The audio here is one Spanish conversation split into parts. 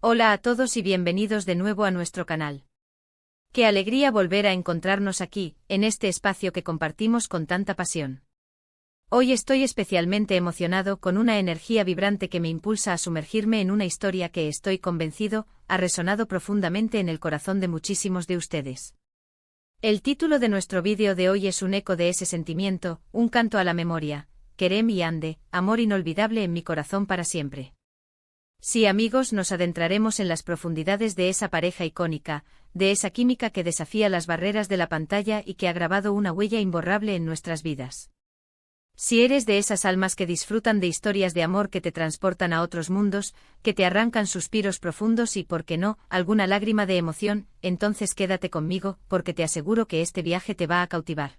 Hola a todos y bienvenidos de nuevo a nuestro canal. Qué alegría volver a encontrarnos aquí, en este espacio que compartimos con tanta pasión. Hoy estoy especialmente emocionado con una energía vibrante que me impulsa a sumergirme en una historia que estoy convencido ha resonado profundamente en el corazón de muchísimos de ustedes. El título de nuestro vídeo de hoy es un eco de ese sentimiento, un canto a la memoria, Kerem y Hande, amor inolvidable en mi corazón para siempre. Sí, amigos, nos adentraremos en las profundidades de esa pareja icónica, de esa química que desafía las barreras de la pantalla y que ha grabado una huella imborrable en nuestras vidas. Si eres de esas almas que disfrutan de historias de amor que te transportan a otros mundos, que te arrancan suspiros profundos y, por qué no, alguna lágrima de emoción, entonces quédate conmigo, porque te aseguro que este viaje te va a cautivar.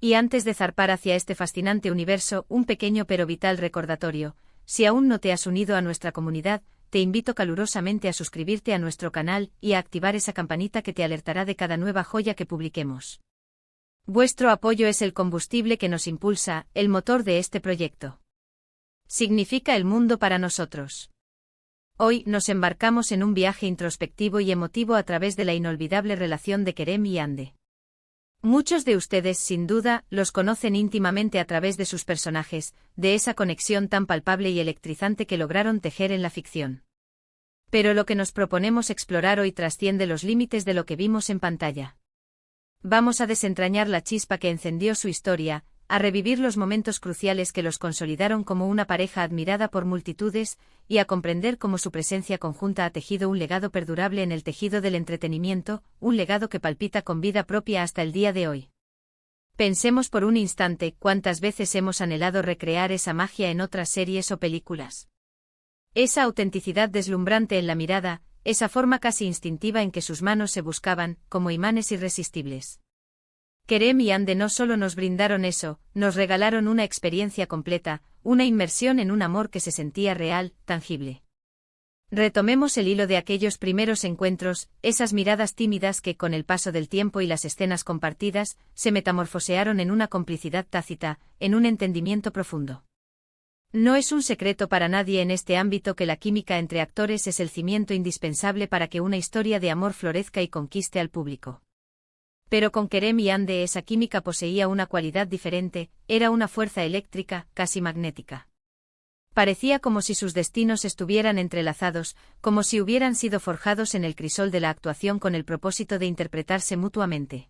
Y antes de zarpar hacia este fascinante universo, un pequeño pero vital recordatorio. Si aún no te has unido a nuestra comunidad, te invito calurosamente a suscribirte a nuestro canal y a activar esa campanita que te alertará de cada nueva joya que publiquemos. Vuestro apoyo es el combustible que nos impulsa, el motor de este proyecto. Significa el mundo para nosotros. Hoy nos embarcamos en un viaje introspectivo y emotivo a través de la inolvidable relación de Kerem y Hande. Muchos de ustedes, sin duda, los conocen íntimamente a través de sus personajes, de esa conexión tan palpable y electrizante que lograron tejer en la ficción. Pero lo que nos proponemos explorar hoy trasciende los límites de lo que vimos en pantalla. Vamos a desentrañar la chispa que encendió su historia, a revivir los momentos cruciales que los consolidaron como una pareja admirada por multitudes, y a comprender cómo su presencia conjunta ha tejido un legado perdurable en el tejido del entretenimiento, un legado que palpita con vida propia hasta el día de hoy. Pensemos por un instante cuántas veces hemos anhelado recrear esa magia en otras series o películas. Esa autenticidad deslumbrante en la mirada, esa forma casi instintiva en que sus manos se buscaban, como imanes irresistibles. Kerem y Hande no solo nos brindaron eso, nos regalaron una experiencia completa, una inmersión en un amor que se sentía real, tangible. Retomemos el hilo de aquellos primeros encuentros, esas miradas tímidas que, con el paso del tiempo y las escenas compartidas, se metamorfosearon en una complicidad tácita, en un entendimiento profundo. No es un secreto para nadie en este ámbito que la química entre actores es el cimiento indispensable para que una historia de amor florezca y conquiste al público. Pero con Kerem y Hande esa química poseía una cualidad diferente, era una fuerza eléctrica, casi magnética. Parecía como si sus destinos estuvieran entrelazados, como si hubieran sido forjados en el crisol de la actuación con el propósito de interpretarse mutuamente.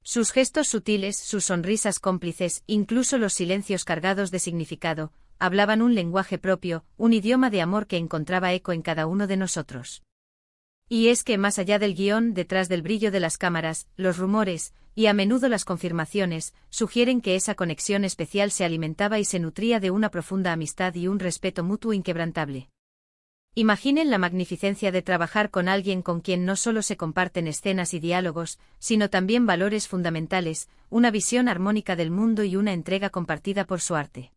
Sus gestos sutiles, sus sonrisas cómplices, incluso los silencios cargados de significado, hablaban un lenguaje propio, un idioma de amor que encontraba eco en cada uno de nosotros. Y es que más allá del guión, detrás del brillo de las cámaras, los rumores, y a menudo las confirmaciones, sugieren que esa conexión especial se alimentaba y se nutría de una profunda amistad y un respeto mutuo inquebrantable. Imaginen la magnificencia de trabajar con alguien con quien no solo se comparten escenas y diálogos, sino también valores fundamentales, una visión armónica del mundo y una entrega compartida por su arte.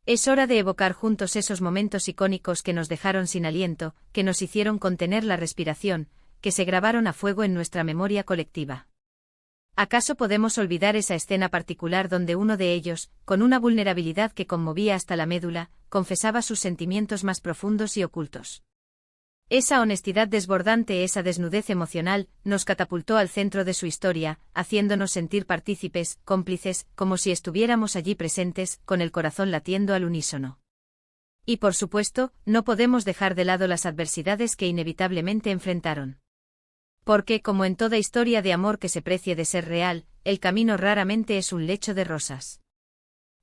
Es hora de evocar juntos esos momentos icónicos que nos dejaron sin aliento, que nos hicieron contener la respiración, que se grabaron a fuego en nuestra memoria colectiva. ¿Acaso podemos olvidar esa escena particular donde uno de ellos, con una vulnerabilidad que conmovía hasta la médula, confesaba sus sentimientos más profundos y ocultos? Esa honestidad desbordante, esa desnudez emocional, nos catapultó al centro de su historia, haciéndonos sentir partícipes, cómplices, como si estuviéramos allí presentes, con el corazón latiendo al unísono. Y por supuesto, no podemos dejar de lado las adversidades que inevitablemente enfrentaron. Porque, como en toda historia de amor que se precie de ser real, el camino raramente es un lecho de rosas.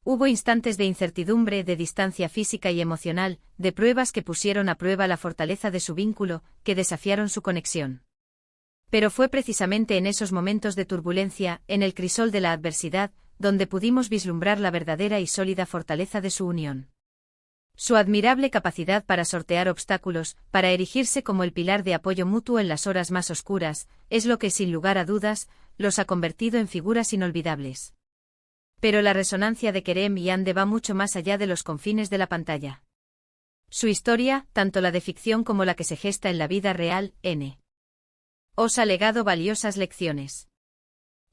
Hubo instantes de incertidumbre, de distancia física y emocional, de pruebas que pusieron a prueba la fortaleza de su vínculo, que desafiaron su conexión. Pero fue precisamente en esos momentos de turbulencia, en el crisol de la adversidad, donde pudimos vislumbrar la verdadera y sólida fortaleza de su unión. Su admirable capacidad para sortear obstáculos, para erigirse como el pilar de apoyo mutuo en las horas más oscuras, es lo que, sin lugar a dudas, los ha convertido en figuras inolvidables. Pero la resonancia de Kerem y Hande va mucho más allá de los confines de la pantalla. Su historia, tanto la de ficción como la que se gesta en la vida real, os ha legado valiosas lecciones.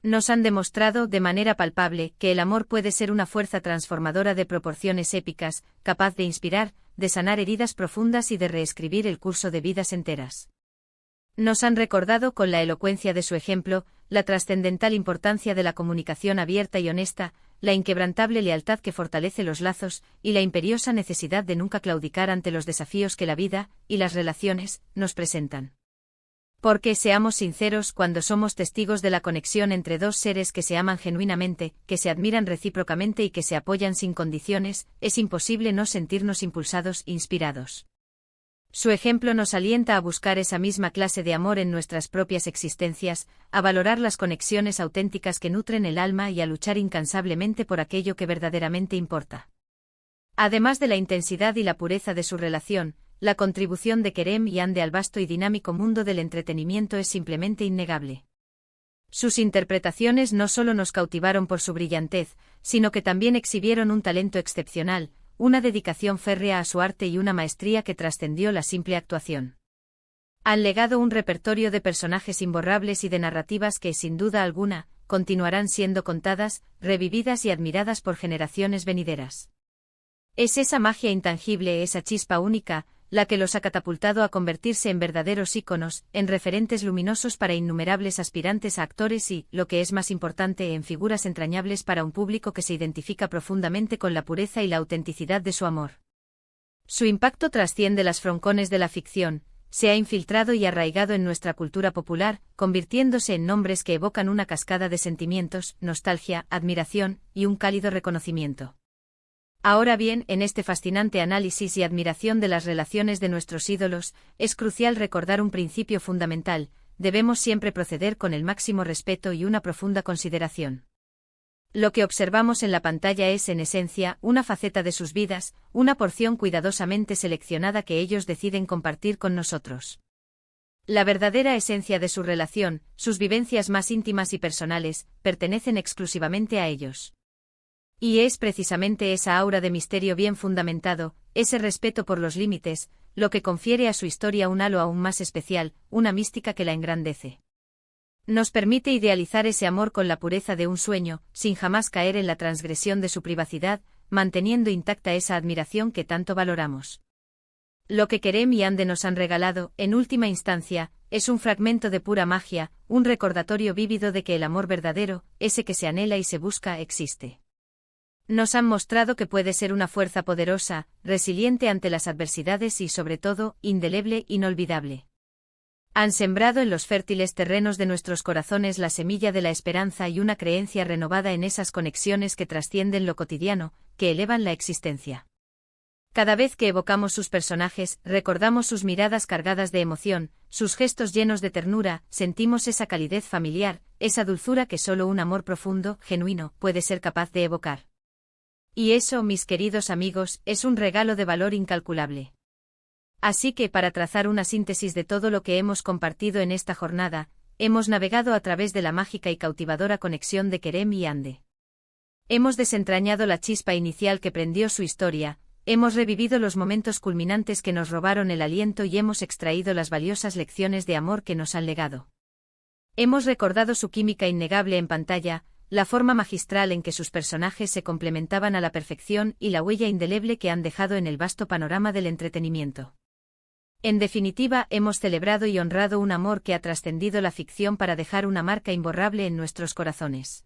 Nos han demostrado, de manera palpable, que el amor puede ser una fuerza transformadora de proporciones épicas, capaz de inspirar, de sanar heridas profundas y de reescribir el curso de vidas enteras. Nos han recordado con la elocuencia de su ejemplo, la trascendental importancia de la comunicación abierta y honesta, la inquebrantable lealtad que fortalece los lazos, y la imperiosa necesidad de nunca claudicar ante los desafíos que la vida, y las relaciones, nos presentan. Porque, seamos sinceros, cuando somos testigos de la conexión entre dos seres que se aman genuinamente, que se admiran recíprocamente y que se apoyan sin condiciones, es imposible no sentirnos impulsados, inspirados. Su ejemplo nos alienta a buscar esa misma clase de amor en nuestras propias existencias, a valorar las conexiones auténticas que nutren el alma y a luchar incansablemente por aquello que verdaderamente importa. Además de la intensidad y la pureza de su relación, la contribución de Kerem y Hande al vasto y dinámico mundo del entretenimiento es simplemente innegable. Sus interpretaciones no solo nos cautivaron por su brillantez, sino que también exhibieron un talento excepcional, una dedicación férrea a su arte y una maestría que trascendió la simple actuación. Han legado un repertorio de personajes imborrables y de narrativas que, sin duda alguna, continuarán siendo contadas, revividas y admiradas por generaciones venideras. Es esa magia intangible, esa chispa única, la que los ha catapultado a convertirse en verdaderos íconos, en referentes luminosos para innumerables aspirantes a actores y, lo que es más importante, en figuras entrañables para un público que se identifica profundamente con la pureza y la autenticidad de su amor. Su impacto trasciende las froncones de la ficción, se ha infiltrado y arraigado en nuestra cultura popular, convirtiéndose en nombres que evocan una cascada de sentimientos, nostalgia, admiración y un cálido reconocimiento. Ahora bien, en este fascinante análisis y admiración de las relaciones de nuestros ídolos, es crucial recordar un principio fundamental: debemos siempre proceder con el máximo respeto y una profunda consideración. Lo que observamos en la pantalla es, en esencia, una faceta de sus vidas, una porción cuidadosamente seleccionada que ellos deciden compartir con nosotros. La verdadera esencia de su relación, sus vivencias más íntimas y personales, pertenecen exclusivamente a ellos. Y es precisamente esa aura de misterio bien fundamentado, ese respeto por los límites, lo que confiere a su historia un halo aún más especial, una mística que la engrandece. Nos permite idealizar ese amor con la pureza de un sueño, sin jamás caer en la transgresión de su privacidad, manteniendo intacta esa admiración que tanto valoramos. Lo que Kerem y Hande nos han regalado, en última instancia, es un fragmento de pura magia, un recordatorio vívido de que el amor verdadero, ese que se anhela y se busca, existe. Nos han mostrado que puede ser una fuerza poderosa, resiliente ante las adversidades y, sobre todo, indeleble, inolvidable. Han sembrado en los fértiles terrenos de nuestros corazones la semilla de la esperanza y una creencia renovada en esas conexiones que trascienden lo cotidiano, que elevan la existencia. Cada vez que evocamos sus personajes, recordamos sus miradas cargadas de emoción, sus gestos llenos de ternura, sentimos esa calidez familiar, esa dulzura que solo un amor profundo, genuino, puede ser capaz de evocar. Y eso, mis queridos amigos, es un regalo de valor incalculable. Así que, para trazar una síntesis de todo lo que hemos compartido en esta jornada, hemos navegado a través de la mágica y cautivadora conexión de Kerem y Hande. Hemos desentrañado la chispa inicial que prendió su historia, hemos revivido los momentos culminantes que nos robaron el aliento y hemos extraído las valiosas lecciones de amor que nos han legado. Hemos recordado su química innegable en pantalla, la forma magistral en que sus personajes se complementaban a la perfección y la huella indeleble que han dejado en el vasto panorama del entretenimiento. En definitiva, hemos celebrado y honrado un amor que ha trascendido la ficción para dejar una marca imborrable en nuestros corazones.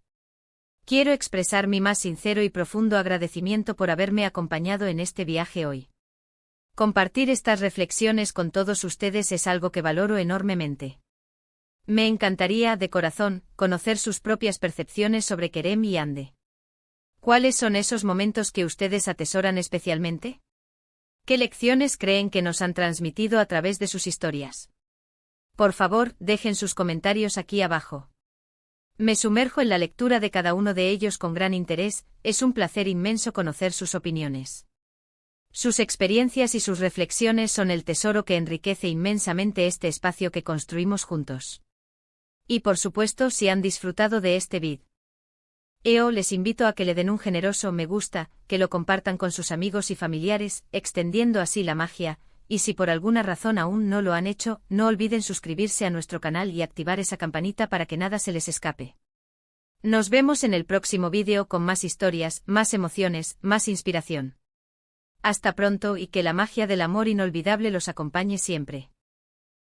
Quiero expresar mi más sincero y profundo agradecimiento por haberme acompañado en este viaje hoy. Compartir estas reflexiones con todos ustedes es algo que valoro enormemente. Me encantaría, de corazón, conocer sus propias percepciones sobre Kerem y Hande. ¿Cuáles son esos momentos que ustedes atesoran especialmente? ¿Qué lecciones creen que nos han transmitido a través de sus historias? Por favor, dejen sus comentarios aquí abajo. Me sumerjo en la lectura de cada uno de ellos con gran interés, es un placer inmenso conocer sus opiniones. Sus experiencias y sus reflexiones son el tesoro que enriquece inmensamente este espacio que construimos juntos. Y por supuesto, si han disfrutado de este vídeo, les invito a que le den un generoso me gusta, que lo compartan con sus amigos y familiares, extendiendo así la magia, y si por alguna razón aún no lo han hecho, no olviden suscribirse a nuestro canal y activar esa campanita para que nada se les escape. Nos vemos en el próximo vídeo con más historias, más emociones, más inspiración. Hasta pronto y que la magia del amor inolvidable los acompañe siempre.